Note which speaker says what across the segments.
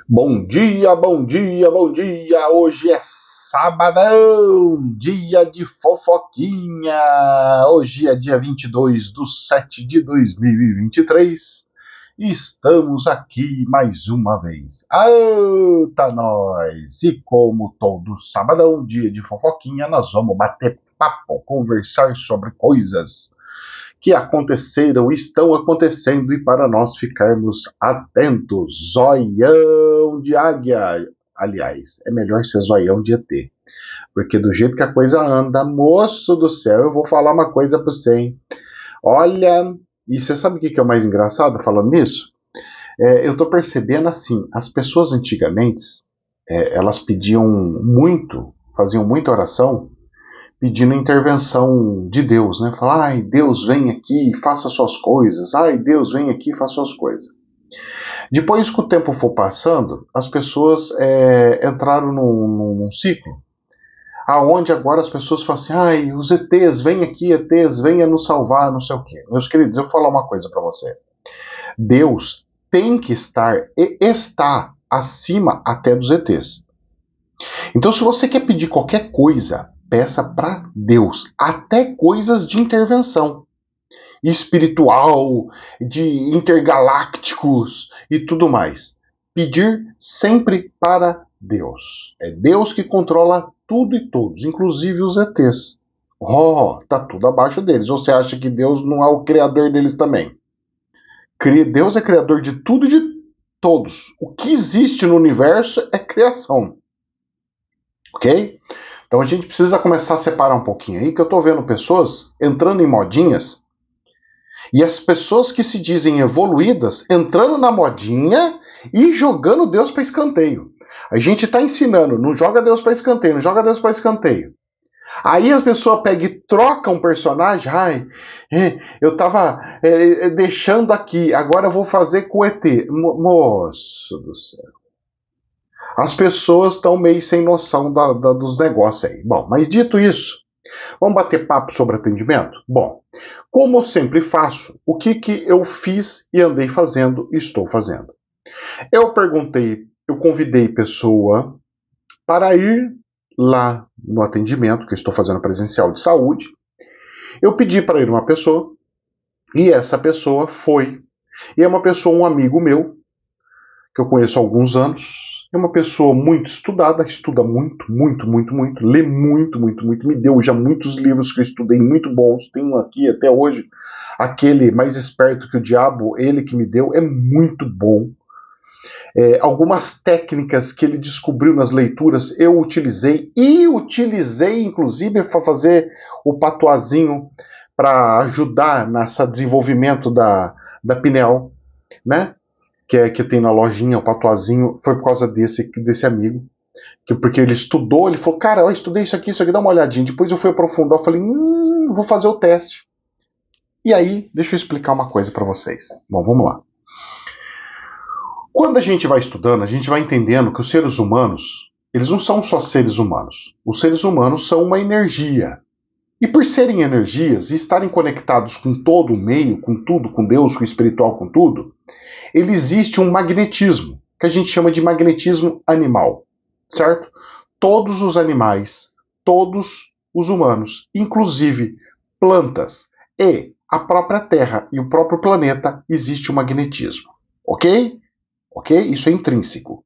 Speaker 1: Bom dia, bom dia, bom dia! Hoje é sabadão, dia de fofoquinha! Hoje é dia 22/7/2023 e estamos aqui mais uma vez. Tá nós! E como todo sabadão, dia de fofoquinha, nós vamos bater papo, conversar sobre coisas que aconteceram, estão acontecendo, e para nós ficarmos atentos, zoião de águia. Aliás, é melhor ser zoião de ET, porque do jeito que a coisa anda, moço do céu, eu vou falar uma coisa pra você, hein? Olha, e você sabe o que é o mais engraçado falando nisso? Eu tô percebendo assim, as pessoas antigamente, elas pediam muito, faziam muita oração, pedindo intervenção de Deus, né? Falar, ai, Deus, vem aqui e faça suas coisas. Ai, Deus, vem aqui e faça suas coisas. Depois que o tempo for passando, as pessoas entraram num ciclo, aonde agora as pessoas falam assim, ai, os ETs, vem aqui, ETs, venha nos salvar, não sei o quê. Meus queridos, eu vou falar uma coisa para você. Deus tem que estar e está acima até dos ETs. Então, se você quer pedir qualquer coisa, peça para Deus, até coisas de intervenção espiritual, de intergalácticos e tudo mais. Pedir sempre para Deus. É Deus que controla tudo e todos, inclusive os ETs. Tá tudo abaixo deles. Ou você acha que Deus não é o criador deles também? Deus é criador de tudo e de todos. O que existe no universo é criação. Ok? Então a gente precisa começar a separar um pouquinho aí, que eu tô vendo pessoas entrando em modinhas, e as pessoas que se dizem evoluídas entrando na modinha e jogando Deus para escanteio. A gente tá ensinando, não joga Deus para escanteio, não joga Deus para escanteio. Aí a pessoa pega e troca um personagem, eu tava deixando aqui, agora eu vou fazer com o ET. Moço do céu. As pessoas estão meio sem noção dos negócios aí. Bom, mas dito isso, vamos bater papo sobre atendimento? Bom, como eu sempre faço, o que eu fiz e andei fazendo e estou fazendo? Eu convidei pessoa para ir lá no atendimento que eu estou fazendo presencial de saúde. Eu pedi para ir uma pessoa e essa pessoa foi. E é uma pessoa, um amigo meu, que eu conheço há alguns anos. É uma pessoa muito estudada, estuda muito, muito, muito, muito, lê muito, muito, muito. Me deu já muitos livros que eu estudei, muito bons. Tem um aqui até hoje, aquele Mais Esperto que o Diabo, ele que me deu, é muito bom. Algumas técnicas que ele descobriu nas leituras eu utilizei, e utilizei inclusive para fazer o patuazinho para ajudar nesse desenvolvimento da pineal, né? Que tem na lojinha, o patuazinho, foi por causa desse amigo. Porque ele estudou, ele falou, cara, eu estudei isso aqui, dá uma olhadinha. Depois eu fui aprofundar, eu falei, vou fazer o teste. E aí, deixa eu explicar uma coisa para vocês. Bom, vamos lá. Quando a gente vai estudando, a gente vai entendendo que os seres humanos, eles não são só seres humanos. Os seres humanos são uma energia. E por serem energias e estarem conectados com todo o meio, com tudo, com Deus, com o espiritual, com tudo, ele existe um magnetismo, que a gente chama de magnetismo animal, certo? Todos os animais, todos os humanos, inclusive plantas e a própria Terra e o próprio planeta, existe um magnetismo, ok? Ok? Isso é intrínseco.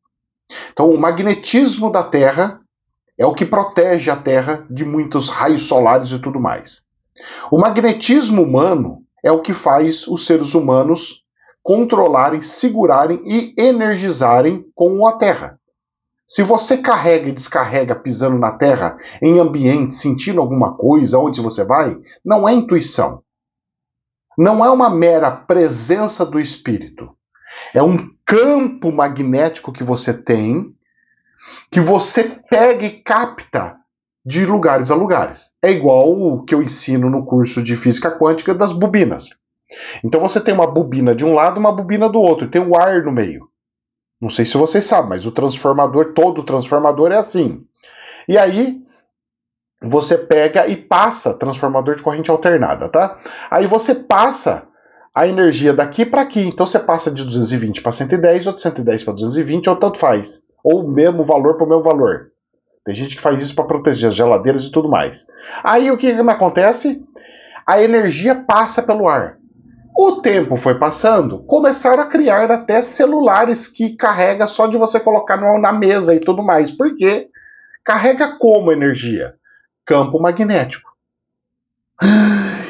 Speaker 1: Então, o magnetismo da Terra é o que protege a Terra de muitos raios solares e tudo mais. O magnetismo humano é o que faz os seres humanos controlarem, segurarem e energizarem com a Terra. Se você carrega e descarrega pisando na Terra, em ambiente, sentindo alguma coisa, onde você vai, não é intuição. Não é uma mera presença do espírito. É um campo magnético que você tem, que você pega e capta de lugares a lugares. É igual o que eu ensino no curso de física quântica das bobinas. Então você tem uma bobina de um lado e uma bobina do outro, e tem um ar no meio. Não sei se vocês sabem, mas todo transformador é assim. E aí você pega e passa, transformador de corrente alternada, tá? Aí você passa a energia daqui para aqui. Então você passa de 220 para 110, ou de 110 para 220, ou tanto faz. Ou o mesmo valor para o mesmo valor. Tem gente que faz isso para proteger as geladeiras e tudo mais. Aí o que acontece? A energia passa pelo ar. O tempo foi passando, começaram a criar até celulares que carrega só de você colocar na mesa e tudo mais. Por quê? Carrega como energia? Campo magnético.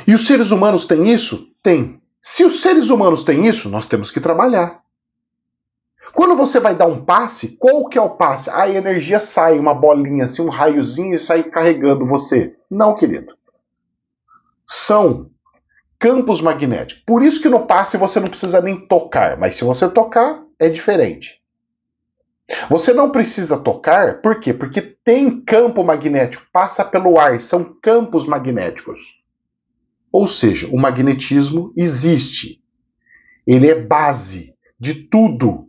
Speaker 1: E os seres humanos têm isso? Tem. Se os seres humanos têm isso, nós temos que trabalhar. Quando você vai dar um passe, qual que é o passe? A energia sai, uma bolinha assim, um raiozinho e sai carregando você. Não, querido. São campos magnéticos. Por isso que no passe você não precisa nem tocar, mas se você tocar, é diferente. Você não precisa tocar, por quê? Porque tem campo magnético, passa pelo ar, são campos magnéticos. Ou seja, o magnetismo existe. Ele é base de tudo.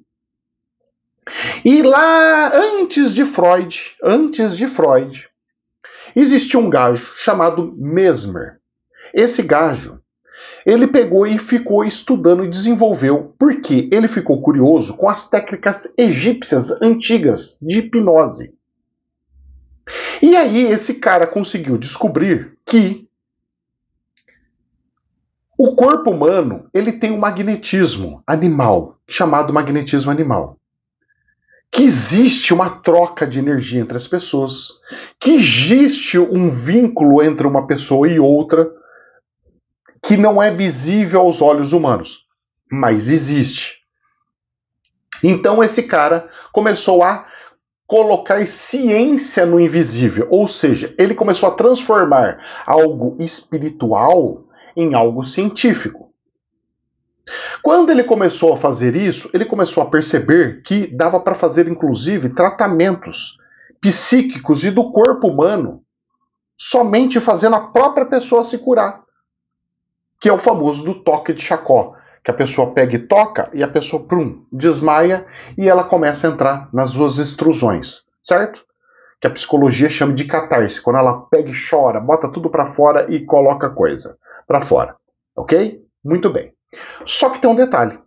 Speaker 1: E lá, antes de Freud, existia um gajo chamado Mesmer. Esse gajo, ele pegou e ficou estudando e desenvolveu, porque ele ficou curioso com as técnicas egípcias antigas de hipnose. E aí esse cara conseguiu descobrir que o corpo humano, ele tem um magnetismo animal, chamado magnetismo animal. Que existe uma troca de energia entre as pessoas, que existe um vínculo entre uma pessoa e outra, que não é visível aos olhos humanos, mas existe. Então esse cara começou a colocar ciência no invisível, ou seja, ele começou a transformar algo espiritual em algo científico. Quando ele começou a fazer isso, ele começou a perceber que dava para fazer, inclusive, tratamentos psíquicos e do corpo humano, somente fazendo a própria pessoa se curar. Que é o famoso do toque de Chacó, que a pessoa pega e toca e a pessoa, desmaia e ela começa a entrar nas suas extrusões, certo? Que a psicologia chama de catarse, quando ela pega e chora, bota tudo para fora e coloca coisa para fora, ok? Muito bem. Só que tem um detalhe.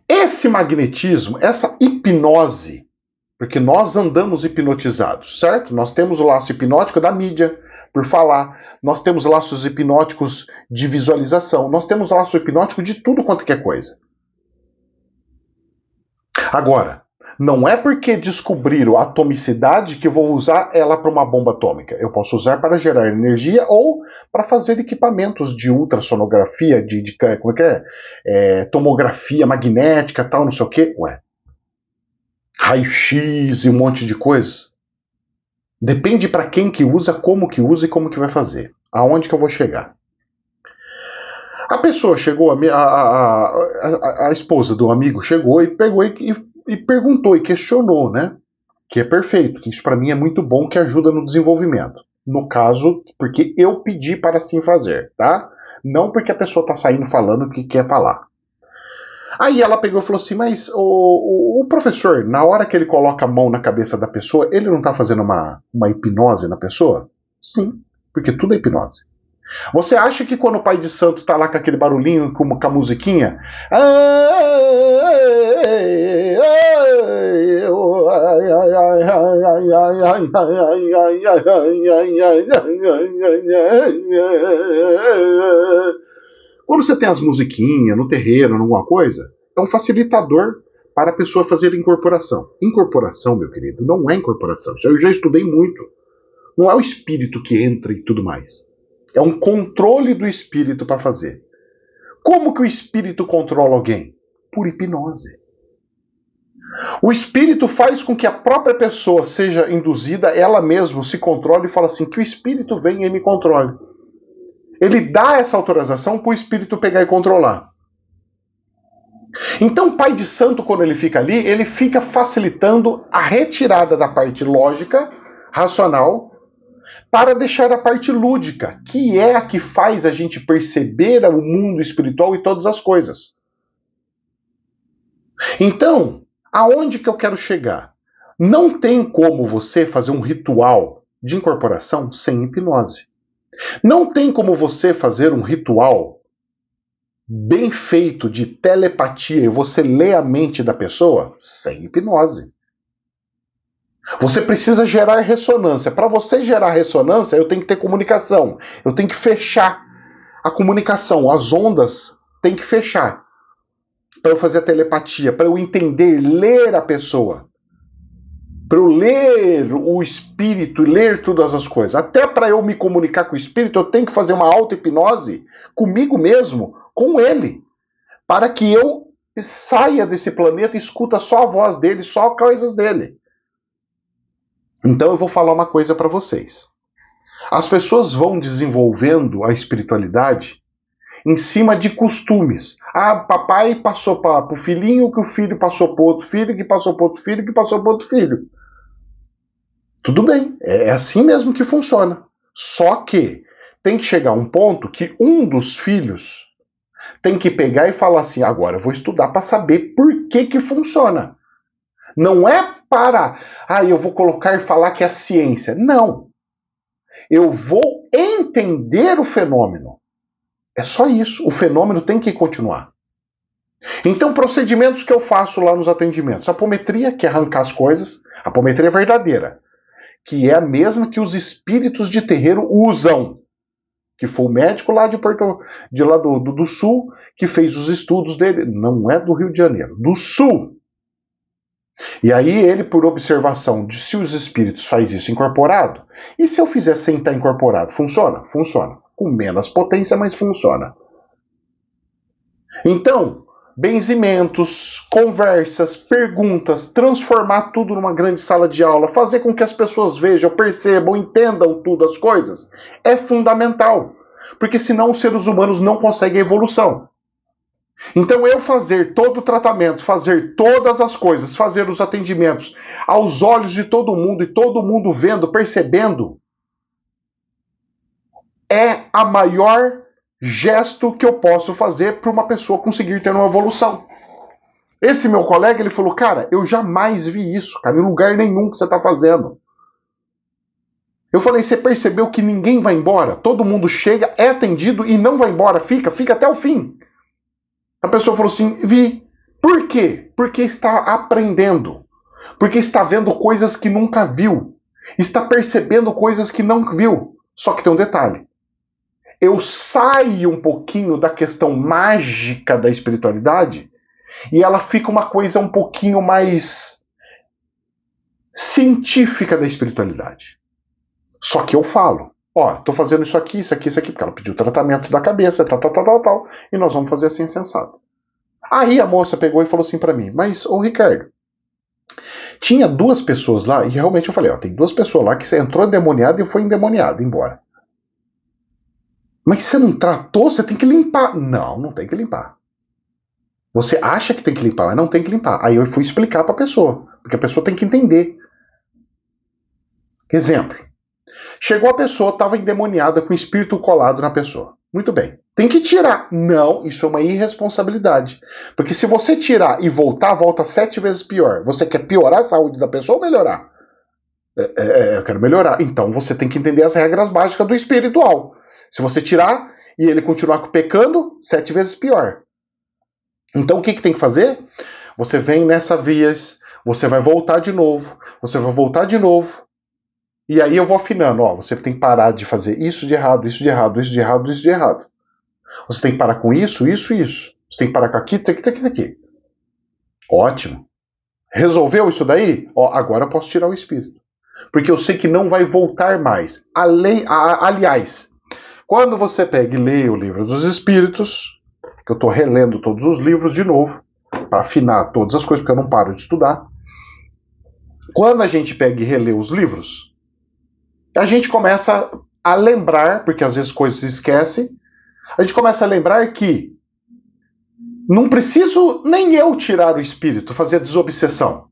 Speaker 1: Esse magnetismo, essa hipnose, porque nós andamos hipnotizados, certo? Nós temos o laço hipnótico da mídia, por falar. Nós temos laços hipnóticos de visualização. Nós temos laço hipnótico de tudo quanto que é coisa. Agora, não é porque descobriram a atomicidade que eu vou usar ela para uma bomba atômica. Eu posso usar para gerar energia ou para fazer equipamentos de ultrassonografia, como é que é? Tomografia magnética, tal, não sei o quê. Ué. Raio-X e um monte de coisas. Depende para quem que usa e como que vai fazer. Aonde que eu vou chegar? A pessoa chegou, a esposa do amigo chegou e pegou e perguntou e questionou, né? Que é perfeito, que isso para mim é muito bom, que ajuda no desenvolvimento. No caso, porque eu pedi para assim fazer, tá? Não porque a pessoa tá saindo falando o que quer falar. Aí ela pegou e falou assim, mas o professor, na hora que ele coloca a mão na cabeça da pessoa, ele não tá fazendo uma hipnose na pessoa? Sim, porque tudo é hipnose. Você acha que quando o pai de santo tá lá com aquele barulhinho, com a musiquinha, quando você tem as musiquinhas no terreiro, em alguma coisa, é um facilitador para a pessoa fazer incorporação. Incorporação, meu querido, não é incorporação. Isso eu já estudei muito. Não é o espírito que entra e tudo mais. É um controle do espírito para fazer. Como que o espírito controla alguém? Por hipnose. O espírito faz com que a própria pessoa seja induzida, ela mesma se controle e fala assim, que o espírito venha e me controle. Ele dá essa autorização para o espírito pegar e controlar. Então o pai de santo, quando ele fica ali, ele fica facilitando a retirada da parte lógica, racional, para deixar a parte lúdica, que é a que faz a gente perceber o mundo espiritual e todas as coisas. Então, aonde que eu quero chegar? Não tem como você fazer um ritual de incorporação sem hipnose. Não tem como você fazer um ritual bem feito de telepatia e você lê a mente da pessoa? Sem hipnose. Você precisa gerar ressonância. Para você gerar ressonância, eu tenho que ter comunicação. Eu tenho que fechar a comunicação. As ondas têm que fechar. Para eu fazer a telepatia, para eu entender, ler a pessoa. Para eu ler o espírito e ler todas as coisas. Até para eu me comunicar com o espírito, eu tenho que fazer uma auto-hipnose comigo mesmo, com ele. Para que eu saia desse planeta e escuta só a voz dele, só coisas dele. Então eu vou falar uma coisa para vocês. As pessoas vão desenvolvendo a espiritualidade em cima de costumes. Ah, papai passou para o filhinho, que o filho passou para outro filho, que passou para outro filho, que passou para outro filho. Tudo bem, é assim mesmo que funciona. Só que tem que chegar um ponto que um dos filhos tem que pegar e falar assim, agora eu vou estudar para saber por que funciona. Não é para, eu vou colocar e falar que é a ciência. Não. Eu vou entender o fenômeno. É só isso. O fenômeno tem que continuar. Então, procedimentos que eu faço lá nos atendimentos. Apometria, que é arrancar as coisas. Apometria verdadeira. Que é a mesma que os espíritos de terreiro usam. Que foi o médico lá lá do Sul que fez os estudos dele. Não é do Rio de Janeiro. Do Sul. E aí ele, por observação de se os espíritos faz isso incorporado, e se eu fizer sem estar incorporado, funciona? Funciona. Com menos potência, mas funciona. Então, benzimentos, conversas, perguntas, transformar tudo numa grande sala de aula, fazer com que as pessoas vejam, percebam, entendam tudo as coisas, é fundamental. Porque senão os seres humanos não conseguem evolução. Então eu fazer todo o tratamento, fazer todas as coisas, fazer os atendimentos aos olhos de todo mundo e todo mundo vendo, percebendo, é a maior gesto que eu posso fazer para uma pessoa conseguir ter uma evolução. Esse meu colega, ele falou, cara, eu jamais vi isso, cara, em lugar nenhum que você está fazendo. Eu falei, você percebeu que ninguém vai embora? Todo mundo chega, é atendido e não vai embora, fica até o fim. A pessoa falou assim, vi. Por quê? Porque está aprendendo. Porque está vendo coisas que nunca viu. Está percebendo coisas que não viu. Só que tem um detalhe. Eu saio um pouquinho da questão mágica da espiritualidade e ela fica uma coisa um pouquinho mais científica da espiritualidade. Só que eu falo, tô fazendo isso aqui, porque ela pediu tratamento da cabeça, tal, e nós vamos fazer assim, sensado. Aí a moça pegou e falou assim pra mim, mas, Ricardo, tinha 2 pessoas lá, e realmente eu falei, tem 2 pessoas lá que você entrou endemoniado e foi endemoniado, embora. Mas você não tratou, você tem que limpar. Não tem que limpar. Você acha que tem que limpar, mas não tem que limpar. Aí eu fui explicar pra pessoa, porque a pessoa tem que entender. Exemplo. Chegou a pessoa, estava endemoniada com espírito colado na pessoa. Muito bem. Tem que tirar. Não, isso é uma irresponsabilidade. Porque se você tirar e voltar, volta 7 vezes pior. Você quer piorar a saúde da pessoa ou melhorar? Eu quero melhorar. Então você tem que entender as regras básicas do espiritual. Se você tirar e ele continuar pecando, 7 vezes pior. Então o que tem que fazer? Você vem nessa vias, você vai voltar de novo, você vai voltar de novo. E aí eu vou afinando, você tem que parar de fazer isso de errado, isso de errado, isso de errado, isso de errado. Você tem que parar com isso, isso e isso. Você tem que parar com aqui, isso aqui. Ótimo. Resolveu isso daí? Agora eu posso tirar o espírito. Porque eu sei que não vai voltar mais. Aliás, quando você pega e lê o livro dos espíritos, que eu estou relendo todos os livros de novo, para afinar todas as coisas, porque eu não paro de estudar. Quando a gente pega e relê os livros, a gente começa a lembrar, porque às vezes coisas se esquecem, a gente começa a lembrar que não preciso nem eu tirar o espírito, fazer a desobsessão.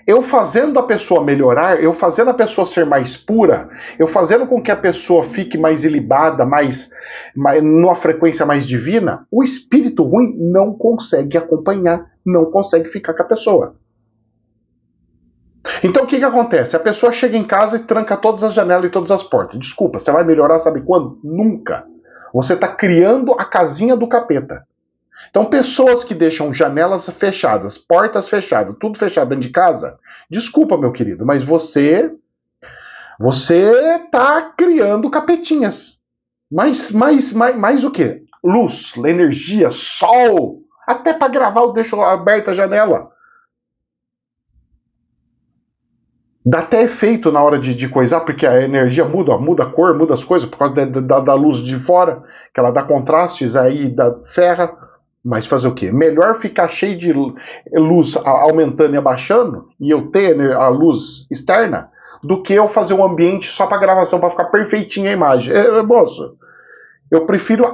Speaker 1: Eu fazendo a pessoa melhorar, eu fazendo a pessoa ser mais pura, eu fazendo com que a pessoa fique mais ilibada, mais numa frequência mais divina, o espírito ruim não consegue acompanhar, não consegue ficar com a pessoa. Então o que acontece? A pessoa chega em casa e tranca todas as janelas e todas as portas. Desculpa, você vai melhorar sabe quando? Nunca. Você está criando a casinha do capeta. Então, pessoas que deixam janelas fechadas, portas fechadas, tudo fechado dentro de casa, desculpa, meu querido, mas você está criando capetinhas. Mais o quê? Luz, energia, sol. Até para gravar eu deixo aberta a janela. Dá até efeito na hora de coisar, porque a energia muda a cor, muda as coisas, por causa da luz de fora, que ela dá contrastes, aí dá ferra. Mas fazer o quê? Melhor ficar cheio de luz aumentando e abaixando, e eu ter a luz externa, do que eu fazer um ambiente só para gravação, para ficar perfeitinha a imagem. Moço, eu prefiro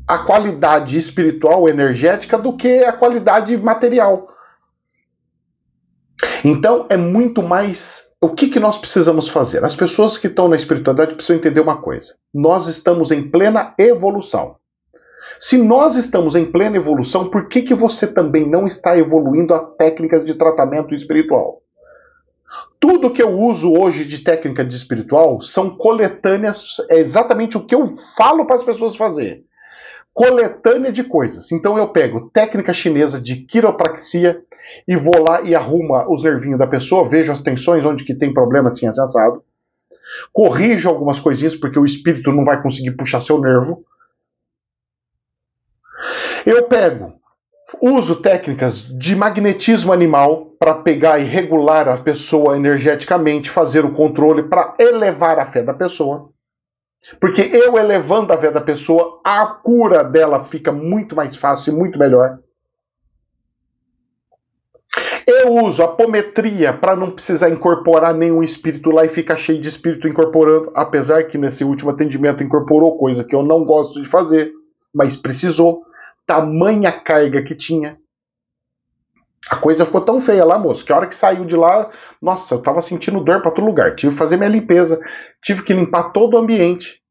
Speaker 1: a qualidade espiritual, energética, do que a qualidade material. Então, é muito mais... O que nós precisamos fazer? As pessoas que estão na espiritualidade precisam entender uma coisa. Nós estamos em plena evolução. Se nós estamos em plena evolução, por que você também não está evoluindo as técnicas de tratamento espiritual? Tudo que eu uso hoje de técnica de espiritual são coletâneas, é exatamente o que eu falo para as pessoas fazer. Coletânea de coisas. Então eu pego técnica chinesa de quiropraxia e vou lá e arrumo os nervinhos da pessoa, vejo as tensões onde que tem problema assim assado, corrijo algumas coisinhas porque o espírito não vai conseguir puxar seu nervo. Eu uso técnicas de magnetismo animal para pegar e regular a pessoa energeticamente, fazer o controle para elevar a fé da pessoa. Porque eu elevando a fé da pessoa, a cura dela fica muito mais fácil e muito melhor. Eu uso a apometria para não precisar incorporar nenhum espírito lá e ficar cheio de espírito incorporando, apesar que nesse último atendimento incorporou coisa que eu não gosto de fazer, mas precisou. Tamanha carga que tinha. A coisa ficou tão feia lá, moço, que a hora que saiu de lá, nossa, eu tava sentindo dor para todo lugar. Tive que fazer minha limpeza, tive que limpar todo o ambiente.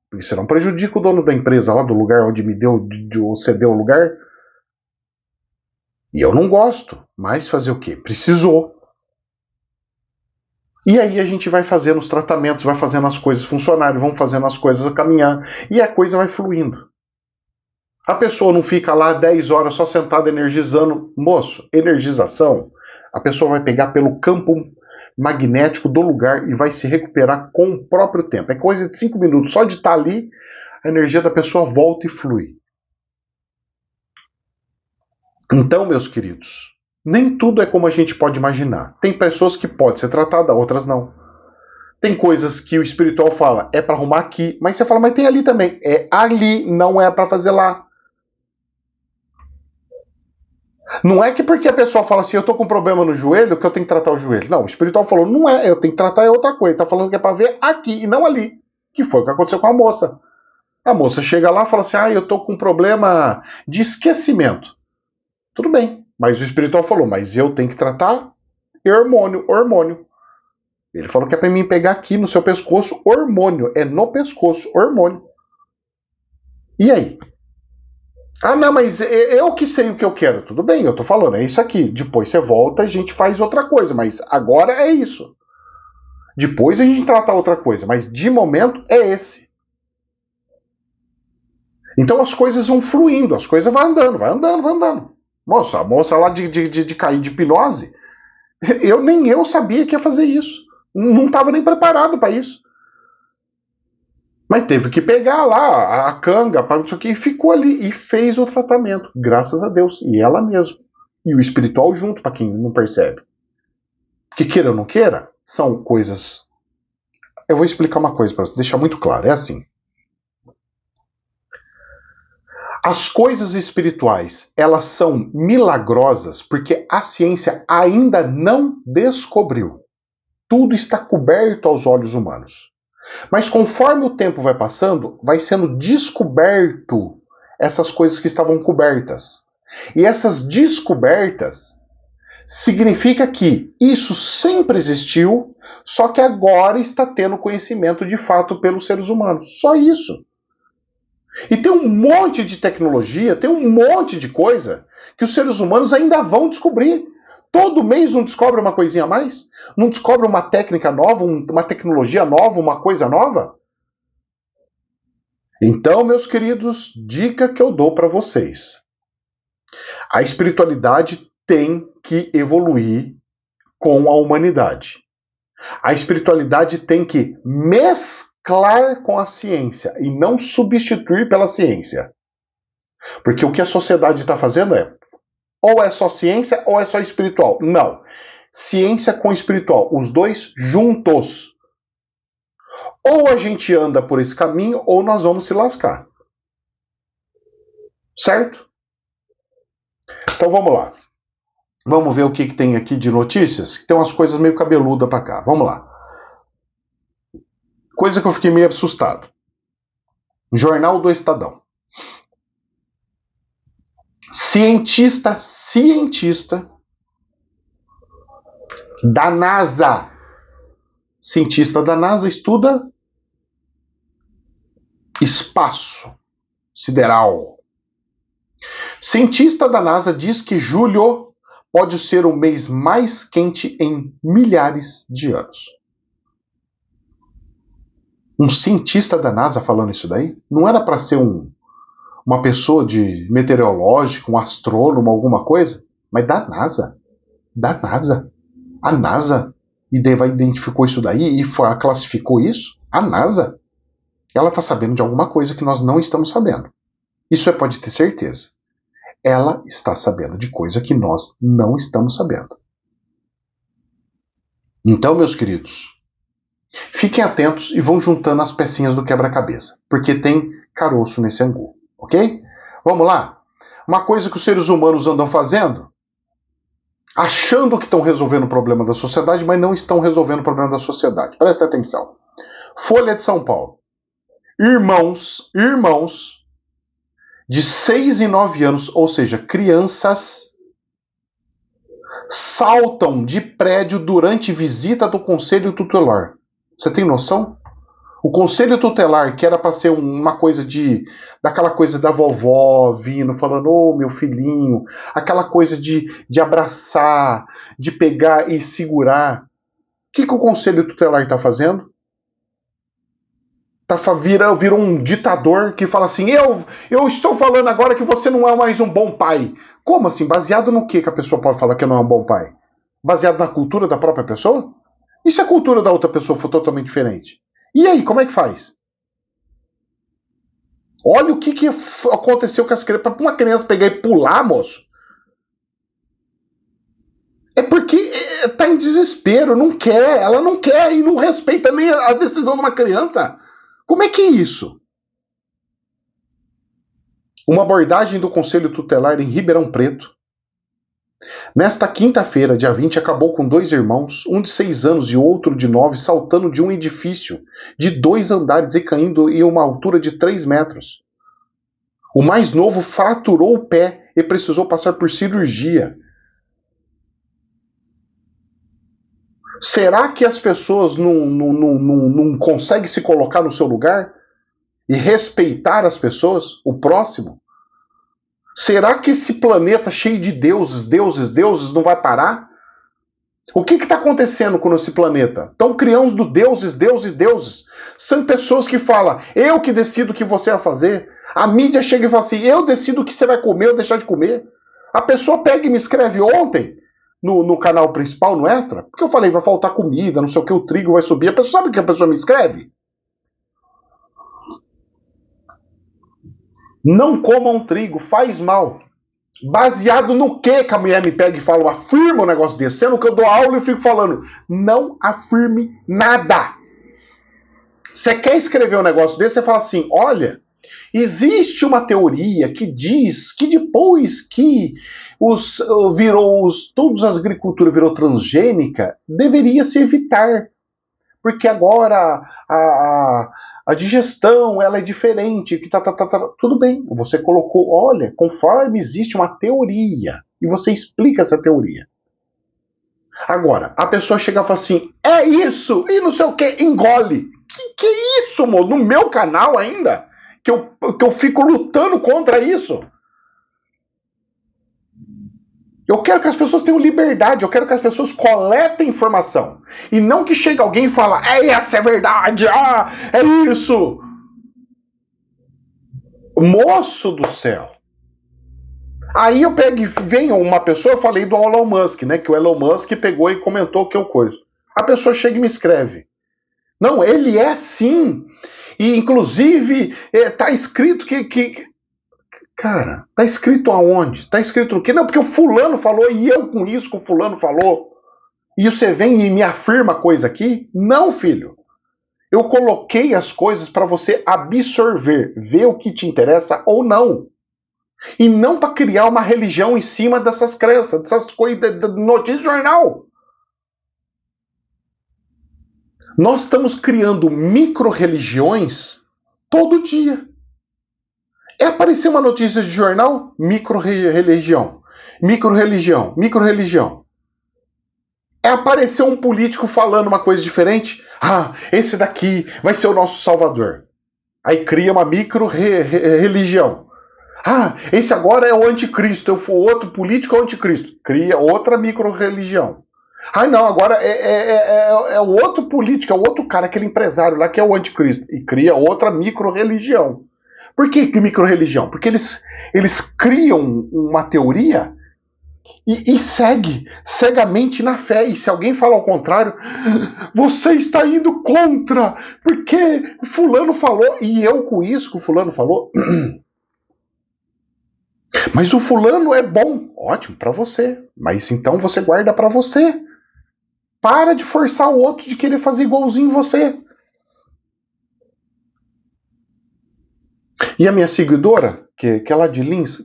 Speaker 1: Porque senão prejudica o dono da empresa lá, do lugar onde me cedeu o lugar. E eu não gosto, mas fazer o quê? Precisou. E aí a gente vai fazendo os tratamentos, vai fazendo as coisas funcionarem, vão fazendo as coisas caminhar, e a coisa vai fluindo. A pessoa não fica lá 10 horas só sentada energizando. Moço, energização, a pessoa vai pegar pelo campo magnético do lugar e vai se recuperar com o próprio tempo. É coisa de 5 minutos. Só de estar ali, a energia da pessoa volta e flui. Então, meus queridos, nem tudo é como a gente pode imaginar. Tem pessoas que podem ser tratadas, outras não. Tem coisas que o espiritual fala, é para arrumar aqui, mas você fala, mas tem ali também. É ali, não é para fazer lá. Não é que porque a pessoa fala assim, eu tô com problema no joelho, que eu tenho que tratar o joelho. Não, o espiritual falou, não é, eu tenho que tratar outra coisa. Tá falando que é pra ver aqui e não ali. Que foi o que aconteceu com a moça. A moça chega lá e fala assim, eu tô com problema de esquecimento. Tudo bem, mas o espiritual falou, mas eu tenho que tratar hormônio. Ele falou que é pra mim pegar aqui no seu pescoço hormônio. É no pescoço, hormônio. E aí? Não, mas eu que sei o que eu quero. Tudo bem, eu tô falando, é isso aqui. Depois você volta e a gente faz outra coisa, mas agora é isso. Depois a gente trata outra coisa, mas de momento é esse. Então as coisas vão fluindo, as coisas vão andando. Moça, a moça lá de cair de hipnose, nem eu sabia que ia fazer isso. Não estava nem preparado para isso. Mas teve que pegar lá a canga, para não sei o que, e ficou ali e fez o tratamento, graças a Deus. E ela mesma. E o espiritual junto, para quem não percebe. Que queira ou não queira, são coisas. Eu vou explicar uma coisa para você, deixar muito claro. É assim. As coisas espirituais, elas são milagrosas porque a ciência ainda não descobriu. Tudo está coberto aos olhos humanos. Mas conforme o tempo vai passando, vai sendo descoberto essas coisas que estavam cobertas. E essas descobertas significa que isso sempre existiu, só que agora está tendo conhecimento de fato pelos seres humanos. Só isso. E tem um monte de tecnologia, tem um monte de coisa que os seres humanos ainda vão descobrir. Todo mês não descobre uma coisinha a mais? Não descobre uma técnica nova, uma tecnologia nova, uma coisa nova? Então, meus queridos, dica que eu dou para vocês. A espiritualidade tem que evoluir com a humanidade. A espiritualidade tem que mesclar com a ciência e não substituir pela ciência. Porque o que a sociedade está fazendo é ou é só ciência ou é só espiritual. Não. Ciência com espiritual, os dois juntos. Ou a gente anda por esse caminho ou nós vamos se lascar. Certo? Então vamos lá. Vamos ver o que tem aqui de notícias. Tem umas coisas meio cabeludas para cá. Vamos lá. Coisa que eu fiquei meio assustado. Jornal do Estadão. Cientista da NASA. Cientista da NASA estuda espaço sideral. Cientista da NASA diz que julho pode ser o mês mais quente em milhares de anos. Um cientista da NASA falando isso daí? Não era para ser uma pessoa de meteorológico, um astrônomo, alguma coisa? Mas da NASA. Da NASA. A NASA identificou isso daí e classificou isso? A NASA. Ela está sabendo de alguma coisa que nós não estamos sabendo. Isso pode ter certeza. Ela está sabendo de coisa que nós não estamos sabendo. Então, meus queridos, fiquem atentos e vão juntando as pecinhas do quebra-cabeça, porque tem caroço nesse angu, ok? Vamos lá? Uma coisa que os seres humanos andam fazendo, achando que estão resolvendo o problema da sociedade, mas não estão resolvendo o problema da sociedade. Presta atenção. Folha de São Paulo. Irmãos de 6 e 9 anos, ou seja, crianças, saltam de prédio durante visita do Conselho Tutelar. Você tem noção? O Conselho Tutelar, que era para ser uma coisa daquela coisa da vovó vindo, falando, ô meu filhinho, aquela coisa de abraçar, de pegar e segurar. O que o Conselho Tutelar está fazendo? Virou um ditador que fala assim, eu estou falando agora que você não é mais um bom pai. Como assim? Baseado no que a pessoa pode falar que não é um bom pai? Baseado na cultura da própria pessoa? E se a cultura da outra pessoa for totalmente diferente? E aí, como é que faz? Olha o que aconteceu com as crianças. Para uma criança pegar e pular, moço. É porque tá em desespero, não quer, ela não quer e não respeita nem a decisão de uma criança. Como é que é isso? Uma abordagem do Conselho Tutelar em Ribeirão Preto. Nesta quinta-feira, dia 20, acabou com 2 irmãos, um de 6 anos e outro de 9, saltando de um edifício de 2 andares e caindo em uma altura de 3 metros. O mais novo fraturou o pé e precisou passar por cirurgia. Será que as pessoas não conseguem se colocar no seu lugar e respeitar as pessoas, o próximo? Será que esse planeta cheio de deuses não vai parar? O que está acontecendo com esse planeta? Estão criando deuses. São pessoas que falam, eu que decido o que você vai fazer. A mídia chega e fala assim, eu decido o que você vai comer ou deixar de comer. A pessoa pega e me escreve ontem, no canal principal, no Extra, porque eu falei, vai faltar comida, não sei o que, o trigo vai subir. A pessoa sabe o que a pessoa me escreve? Não comam trigo, faz mal. Baseado no que a mulher me pega e fala, afirma um negócio desse, sendo que eu dou aula e fico falando, não afirme nada. Você quer escrever um negócio desse, você fala assim, olha, existe uma teoria que diz que depois que toda a agricultura virou transgênica, deveria se evitar. Porque agora a digestão ela é diferente. Tudo bem, você colocou, olha, conforme existe uma teoria, e você explica essa teoria. Agora, a pessoa chega e fala assim, é isso, e não sei o que, engole. Que é isso, moço? No meu canal ainda? Que eu fico lutando contra isso? Eu quero que as pessoas tenham liberdade, eu quero que as pessoas coletem informação. E não que chegue alguém e fale, essa é verdade, é isso. Moço do céu. Aí eu pego e vem uma pessoa, eu falei do Elon Musk, né? Que o Elon Musk pegou e comentou que eu coisa. A pessoa chega e me escreve. Não, ele é sim. E inclusive tá escrito que. Cara, tá escrito aonde? Tá escrito o quê? Não, porque o fulano falou e eu com isso que o fulano falou. E você vem e me afirma coisa aqui? Não, filho. Eu coloquei as coisas para você absorver, ver o que te interessa ou não. E não para criar uma religião em cima dessas crenças, dessas coisas de notícia de jornal. Nós estamos criando micro-religiões todo dia. É aparecer uma notícia de jornal, micro-religião. Micro-religião, micro-religião. É aparecer um político falando uma coisa diferente. Ah, esse daqui vai ser o nosso salvador. Aí cria uma micro-religião. Ah, esse agora é o anticristo, eu for outro político é o anticristo. Cria outra micro-religião. Ah, não, agora é o outro político, é o outro cara, aquele empresário lá que é o anticristo. E cria outra micro-religião. Por que micro-religião? Porque eles criam uma teoria e segue cegamente na fé. E se alguém fala ao contrário, você está indo contra, porque o fulano falou, e eu com isso que o fulano falou... Mas o fulano é bom, ótimo para você. Mas então você guarda para você. Para de forçar o outro de querer fazer igualzinho você. E a minha seguidora, que é lá de Lins,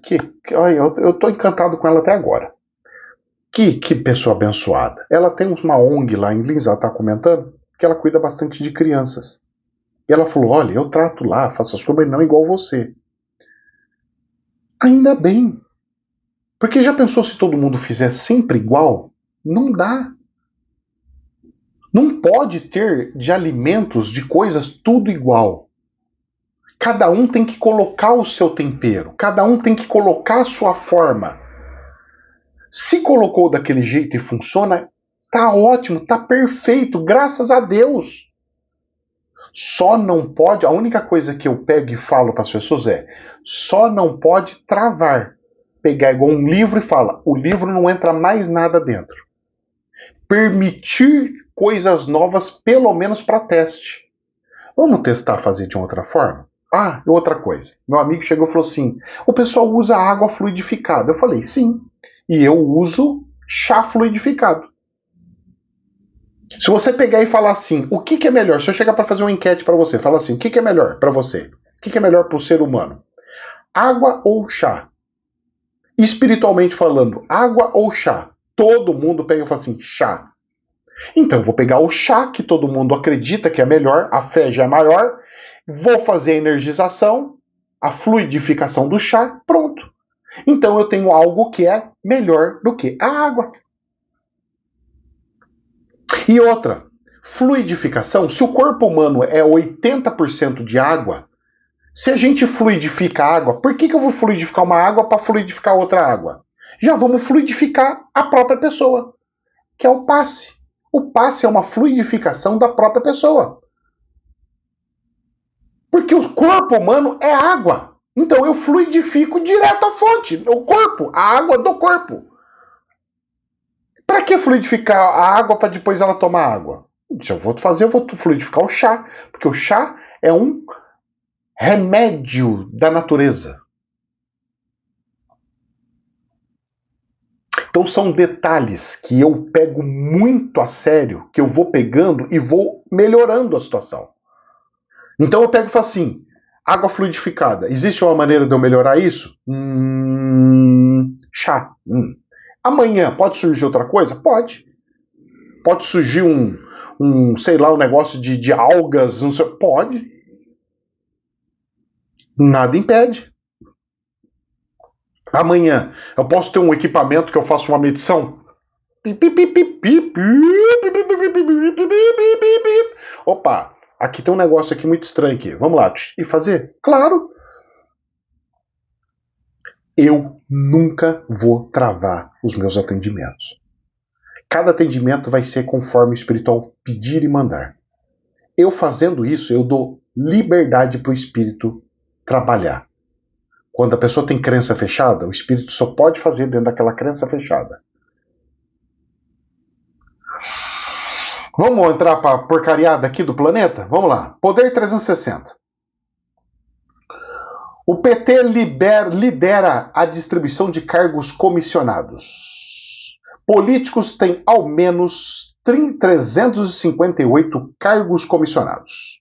Speaker 1: olha, eu tô encantado com ela até agora. Que pessoa abençoada. Ela tem uma ONG lá em Lins, ela tá comentando, que ela cuida bastante de crianças. E ela falou, olha, eu trato lá, faço as coisas, mas não igual você. Ainda bem. Porque já pensou se todo mundo fizer sempre igual? Não dá. Não pode ter de alimentos, de coisas, tudo igual. Cada um tem que colocar o seu tempero. Cada um tem que colocar a sua forma. Se colocou daquele jeito e funciona, tá ótimo, tá perfeito, graças a Deus. Só não pode, a única coisa que eu pego e falo para as pessoas é, só não pode travar. Pegar igual um livro e fala, o livro não entra mais nada dentro. Permitir coisas novas, pelo menos para teste. Vamos testar fazer de outra forma? Ah, e outra coisa. Meu amigo chegou e falou assim, o pessoal usa água fluidificada. Eu falei, sim. E eu uso chá fluidificado. Se você pegar e falar assim, o que é melhor? Se eu chegar para fazer uma enquete para você, fala assim, o que é melhor para você? O que é melhor para o ser humano? Água ou chá? Espiritualmente falando, água ou chá? Todo mundo pega e fala assim, chá. Então eu vou pegar o chá, que todo mundo acredita que é melhor, a fé já é maior, vou fazer a energização, a fluidificação do chá, pronto. Então eu tenho algo que é melhor do que a água. E outra, fluidificação, se o corpo humano é 80% de água, se a gente fluidifica a água, por que eu vou fluidificar uma água para fluidificar outra água? Já vamos fluidificar a própria pessoa, que é o passe. O passe é uma fluidificação da própria pessoa. Porque o corpo humano é água. Então eu fluidifico direto à fonte, o corpo, a água do corpo. Para que fluidificar a água para depois ela tomar água? Se eu vou fazer, eu vou fluidificar o chá, porque o chá é um remédio da natureza. Então são detalhes que eu pego muito a sério, que eu vou pegando e vou melhorando a situação. Então eu pego e falo assim, água fluidificada, existe uma maneira de eu melhorar isso? Chá. Amanhã pode surgir outra coisa? Pode. Pode surgir sei lá, um negócio de algas, não sei, pode. Nada impede. Amanhã eu posso ter um equipamento que eu faço uma medição? Opa, aqui tem um negócio aqui muito estranho aqui. Vamos lá, e fazer? Claro. Eu nunca vou travar os meus atendimentos. Cada atendimento vai ser conforme o espiritual pedir e mandar. Eu fazendo isso, eu dou liberdade para o espírito trabalhar. Quando a pessoa tem crença fechada, o espírito só pode fazer dentro daquela crença fechada. Vamos entrar para a porcariada aqui do planeta? Vamos lá. Poder 360. O PT lidera a distribuição de cargos comissionados. Políticos têm ao menos 358 cargos comissionados.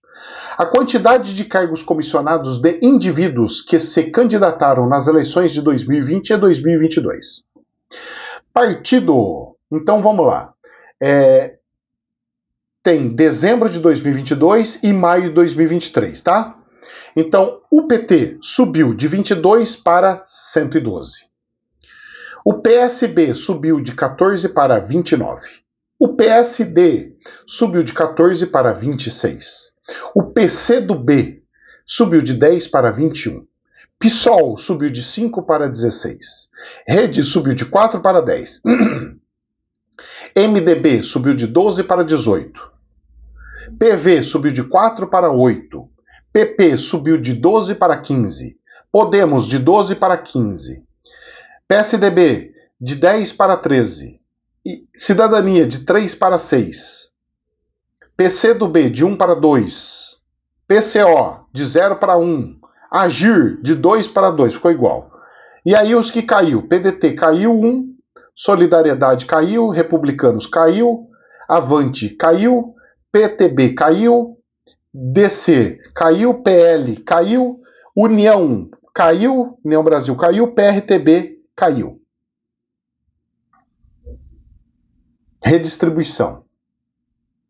Speaker 1: A quantidade de cargos comissionados de indivíduos que se candidataram nas eleições de 2020 e 2022. Partido. Então vamos lá. Tem dezembro de 2022 e maio de 2023, tá? Então, o PT subiu de 22 para 112. O PSB subiu de 14 para 29. O PSD subiu de 14 para 26. O PCdoB subiu de 10 para 21. PSOL subiu de 5 para 16. Rede subiu de 4 para 10. MDB subiu de 12 para 18. PV subiu de 4 para 8. PP subiu de 12 para 15. Podemos de 12 para 15. PSDB de 10 para 13. E Cidadania de 3 para 6. PCdoB de 1 para 2. PCO de 0 para 1. Agir de 2 para 2, ficou igual. E aí os que caiu, PDT caiu 1, Solidariedade caiu, Republicanos caiu, Avante caiu, PTB caiu, DC caiu, PL caiu, União caiu, União Brasil caiu, PRTB caiu. Redistribuição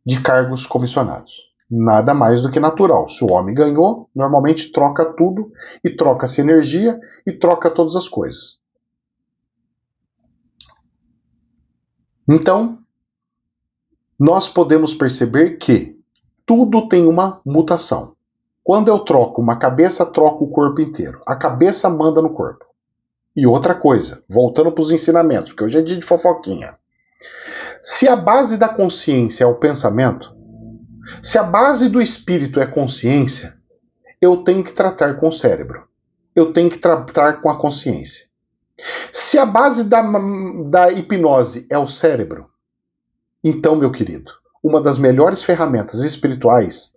Speaker 1: de cargos comissionados. Nada mais do que natural. Se o homem ganhou, normalmente troca tudo, e troca-se energia, e troca todas as coisas. Então, nós podemos perceber que tudo tem uma mutação. Quando eu troco uma cabeça, troco o corpo inteiro. A cabeça manda no corpo. E outra coisa, voltando para os ensinamentos, porque hoje é dia de fofoquinha. Se a base da consciência é o pensamento, se a base do espírito é consciência, eu tenho que tratar com o cérebro. Eu tenho que tratar com a consciência. Se a base da hipnose é o cérebro, então, meu querido, uma das melhores ferramentas espirituais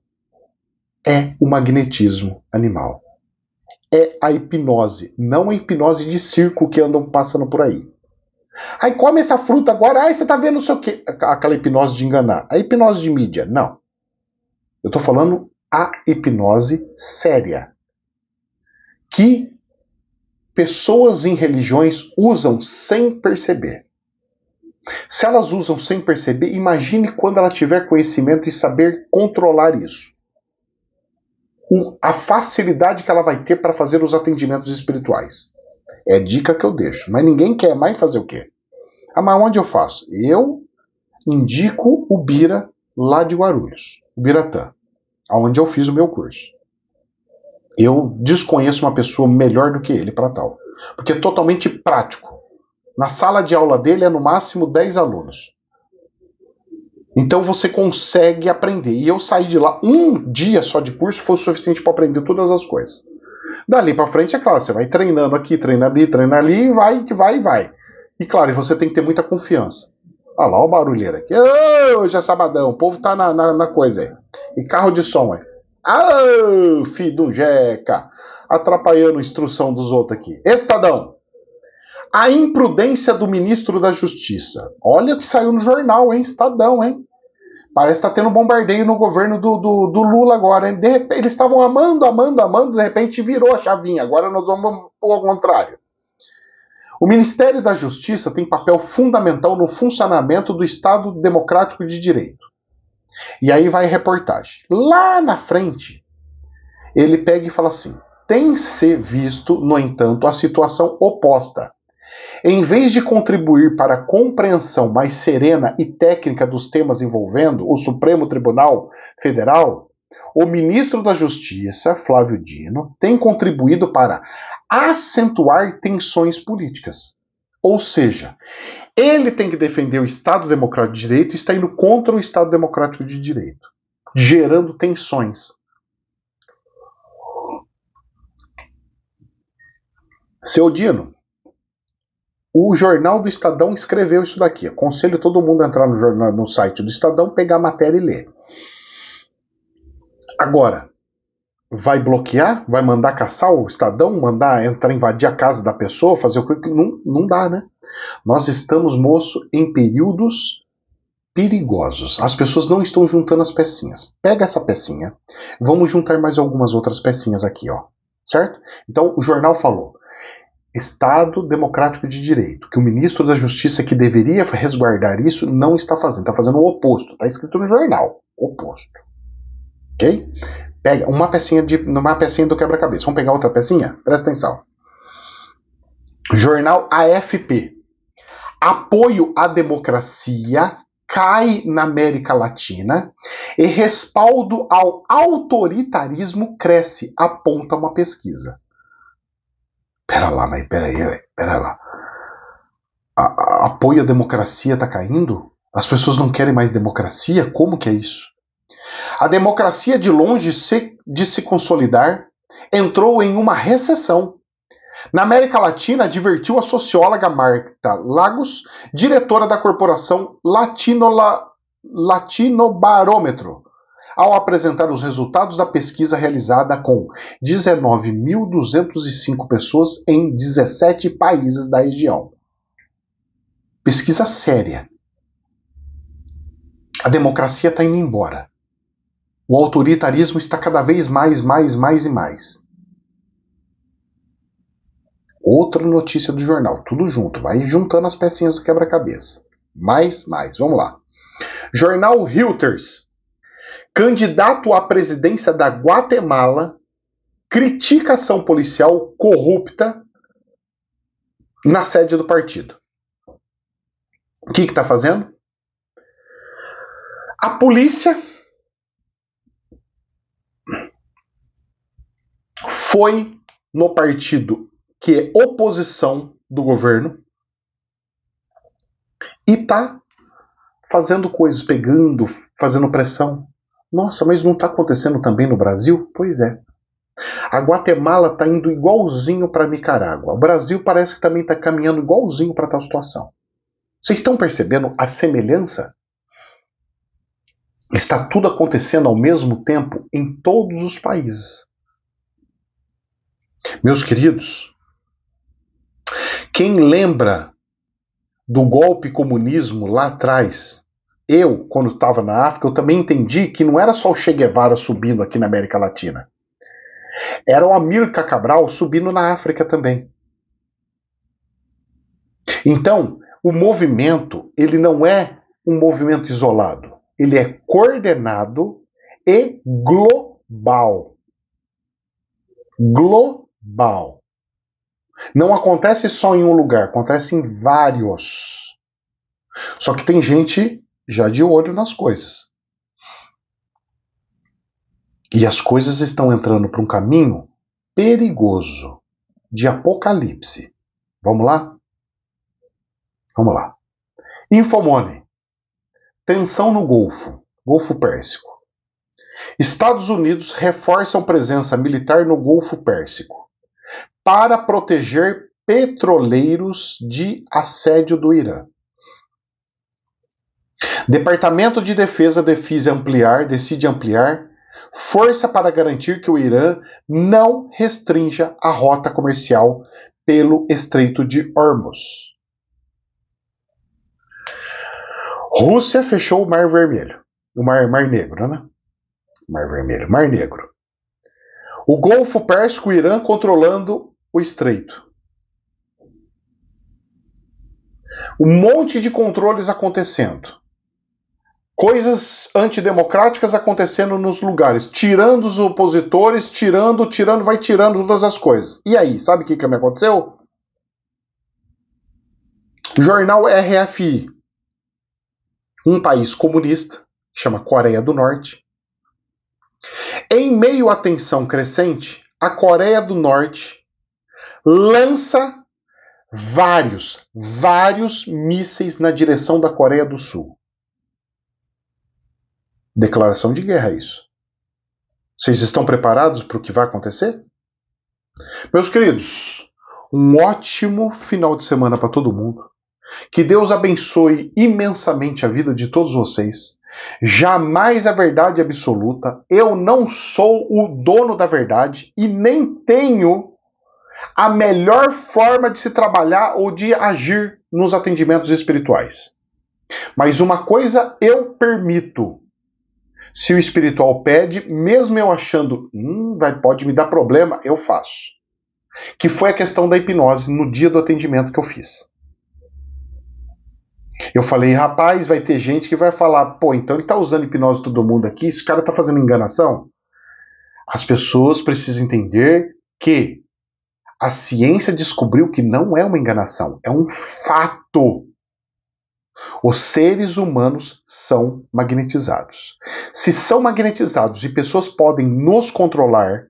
Speaker 1: é o magnetismo animal. É a hipnose, não a hipnose de circo que andam passando por aí. Aí come essa fruta agora, aí você tá vendo não sei o quê. Aquela hipnose de enganar. A hipnose de mídia, não. Eu tô falando a hipnose séria. Que pessoas em religiões usam sem perceber. Se elas usam sem perceber, imagine quando ela tiver conhecimento e saber controlar isso. A facilidade que ela vai ter para fazer os atendimentos espirituais. É a dica que eu deixo. Mas ninguém quer mais fazer o quê? Ah, mas onde eu faço? Eu indico o Bira lá de Guarulhos, o Biratã, onde eu fiz o meu curso. Eu desconheço uma pessoa melhor do que ele para tal. Porque é totalmente prático. Na sala de aula dele é no máximo 10 alunos. Então você consegue aprender. E eu saí de lá, um dia só de curso foi o suficiente para aprender todas as coisas. Dali para frente, é claro, você vai treinando aqui, treina ali, e vai, que vai e vai. E claro, você tem que ter muita confiança. Olha lá o barulheiro aqui. Hoje é sabadão, o povo tá na coisa aí. E carro de som, é. Filho de um jeca. Atrapalhando a instrução dos outros aqui. Estadão. A imprudência do ministro da Justiça. Olha o que saiu no jornal, hein? Estadão, hein? Parece que tá tendo bombardeio no governo do Lula agora, hein? De repente, eles estavam amando, de repente virou a chavinha. Agora nós vamos ao contrário. O Ministério da Justiça tem papel fundamental no funcionamento do Estado Democrático de Direito. E aí vai a reportagem. Lá na frente, ele pega e fala assim: tem-se visto, no entanto, a situação oposta. Em vez de contribuir para a compreensão mais serena e técnica dos temas envolvendo o Supremo Tribunal Federal, o ministro da Justiça, Flávio Dino, tem contribuído para acentuar tensões políticas. Ou seja, ele tem que defender o Estado Democrático de Direito e está indo contra o Estado Democrático de Direito, gerando tensões. Seu Dino, o Jornal do Estadão escreveu isso daqui. Aconselho todo mundo a entrar no site do Estadão, pegar a matéria e ler. Agora, vai bloquear? Vai mandar caçar o Estadão? Mandar entrar, invadir a casa da pessoa? Fazer o que? Não dá, né? Nós estamos, moço, em períodos perigosos. As pessoas não estão juntando as pecinhas. Pega essa pecinha. Vamos juntar mais algumas outras pecinhas aqui, ó. Certo? Então, o jornal falou: Estado Democrático de Direito, que o ministro da Justiça que deveria resguardar isso não está fazendo. Está fazendo o oposto. Está escrito no jornal. Oposto. Ok? Pega uma pecinha do quebra-cabeça. Vamos pegar outra pecinha? Presta atenção. Jornal AFP. Apoio à democracia cai na América Latina e respaldo ao autoritarismo cresce, aponta uma pesquisa. Pera lá. Apoio à democracia está caindo? As pessoas não querem mais democracia? Como que é isso? A democracia, de longe de se consolidar, entrou em uma recessão. Na América Latina, advertiu a socióloga Marta Lagos, diretora da corporação Latinobarômetro, ao apresentar os resultados da pesquisa realizada com 19.205 pessoas em 17 países da região. Pesquisa séria. A democracia está indo embora. O autoritarismo está cada vez mais e mais. Outra notícia do jornal, tudo junto, vai juntando as pecinhas do quebra-cabeça. Mais, vamos lá. Jornal Reuters. Candidato à presidência da Guatemala critica ação policial corrupta na sede do partido. O que está fazendo? A polícia foi no partido que é oposição do governo e tá fazendo coisas, pegando, fazendo pressão. Nossa, mas não está acontecendo também no Brasil? Pois é. A Guatemala está indo igualzinho para a Nicarágua. O Brasil parece que também está caminhando igualzinho para tal situação. Vocês estão percebendo a semelhança? Está tudo acontecendo ao mesmo tempo em todos os países. Meus queridos, quem lembra do golpe comunismo lá atrás, eu, quando estava na África, eu também entendi que não era só o Che Guevara subindo aqui na América Latina. Era o Amílcar Cabral subindo na África também. Então, o movimento, ele não é um movimento isolado. Ele é coordenado e global. Global. Não acontece só em um lugar, acontece em vários. Só que tem gente já de olho nas coisas. E as coisas estão entrando para um caminho perigoso, de apocalipse. Vamos lá? Vamos lá. Infomoney. Tensão no Golfo Pérsico. Estados Unidos reforçam presença militar no Golfo Pérsico para proteger petroleiros de assédio do Irã. Departamento de Defesa decide ampliar força para garantir que o Irã não restrinja a rota comercial pelo Estreito de Hormuz. Rússia fechou o Mar Vermelho. O Mar Negro, né? Mar Vermelho, Mar Negro. O Golfo Pérsico, o Irã controlando o Estreito. Um monte de controles acontecendo. Coisas antidemocráticas acontecendo nos lugares. Tirando os opositores, vai tirando todas as coisas. E aí, sabe o que me aconteceu? Jornal RFI. Um país comunista, chama Coreia do Norte. Em meio à tensão crescente, a Coreia do Norte lança vários mísseis na direção da Coreia do Sul. Declaração de guerra, isso. Vocês estão preparados para o que vai acontecer? Meus queridos, Um ótimo final de semana para todo mundo. Que Deus abençoe imensamente a vida de todos vocês. Jamais a verdade absoluta. Eu não sou o dono da verdade e nem tenho a melhor forma de se trabalhar ou de agir nos atendimentos espirituais. Mas uma coisa eu permito. Se o espiritual pede, mesmo eu achando, pode me dar problema, eu faço. Que foi a questão da hipnose no dia do atendimento que eu fiz. Eu falei, rapaz, vai ter gente que vai falar, pô, então ele tá usando hipnose todo mundo aqui, esse cara tá fazendo enganação? As pessoas precisam entender que a ciência descobriu que não é uma enganação, é um fato. Os seres humanos são magnetizados. Se são magnetizados e pessoas podem nos controlar,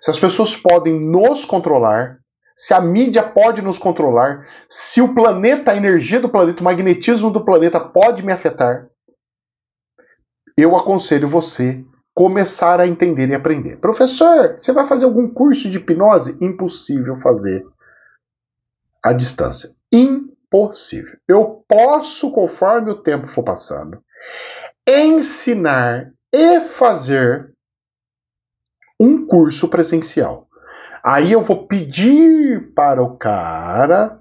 Speaker 1: se as pessoas podem nos controlar, se a mídia pode nos controlar, se o planeta, a energia do planeta, o magnetismo do planeta pode me afetar, eu aconselho você começar a entender e aprender. Professor, você vai fazer algum curso de hipnose? Impossível fazer à distância. Impossível. Eu posso, conforme o tempo for passando, ensinar e fazer um curso presencial. Aí eu vou pedir para o cara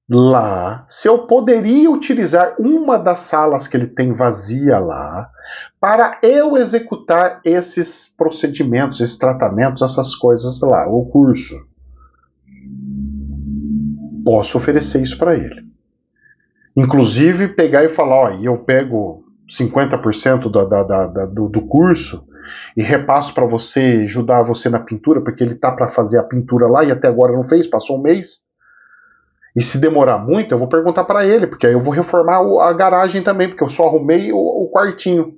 Speaker 1: lá se eu poderia utilizar uma das salas que ele tem vazia lá para eu executar esses procedimentos, esses tratamentos, essas coisas lá, o curso. Posso oferecer isso para ele. Inclusive pegar e falar, ó, eu pego 50% do curso e repasso para você, ajudar você na pintura, porque ele tá para fazer a pintura lá e até agora não fez, passou um mês. E se demorar muito, eu vou perguntar para ele, porque aí eu vou reformar a garagem também, porque eu só arrumei o quartinho.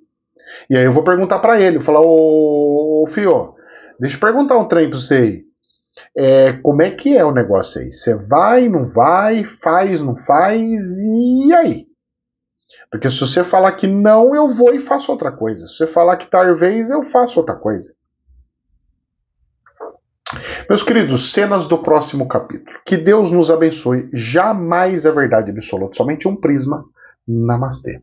Speaker 1: E aí eu vou perguntar para ele, vou falar, ô Fio, deixa eu perguntar um trem para você aí. Como é que é o negócio aí? Você vai, não vai, faz, não faz, e aí? Porque se você falar que não, eu vou e faço outra coisa. Se você falar que talvez, eu faço outra coisa. Meus queridos, cenas do próximo capítulo. Que Deus nos abençoe. Jamais é verdade absoluta, somente um prisma. Namastê.